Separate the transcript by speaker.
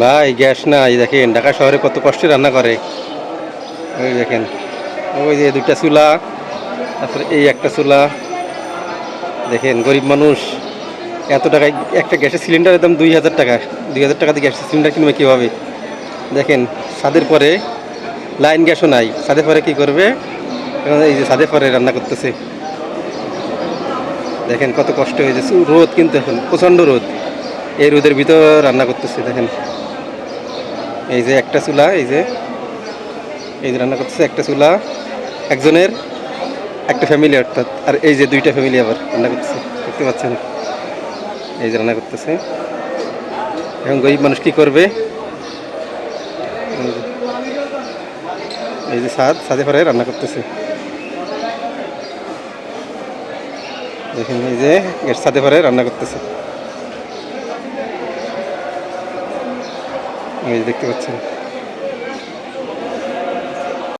Speaker 1: ভাই গ্যাস নাই, দেখেন ঢাকা শহরে কত কষ্টে রান্না করে। ওই দেখেন, ওই যে দুইটা চুলা, তারপরে এই একটা চুলা। দেখেন গরিব মানুষ এত টাকায় একটা গ্যাসের সিলিন্ডারের দাম 2000 টাকা। 2000 টাকা দিয়ে গ্যাসের সিলিন্ডার কিনবে কীভাবে? দেখেন ছাদের পরে লাইন গ্যাসও নাই, ছাদে পরে কি করবে? এখন এই যে ছাদে পরে রান্না করতেছে। দেখেন কত কষ্ট হয়েছে, রোদ কিন্তু এখন প্রচণ্ড রোদ, এই রোদের ভিতর রান্না করতেছে। দেখেন এই যে একটা চুলা, এই যে রান্না করতেছে একটা চুলা একজনের, একটা ফ্যামিলি অর্থাৎ। আর এই যে দুইটা ফ্যামিলি আবার রান্না করতেছে, দেখতে পাচ্ছেন? এই যে রান্না করতেছে। এখন গরিব মানুষ কি করবে? এই যে ছাদে পরে রান্না করতেছে। দেখেন এই যে এর ছাদে পরে রান্না করতেছে, এই যে দেখতে পাচ্ছেন।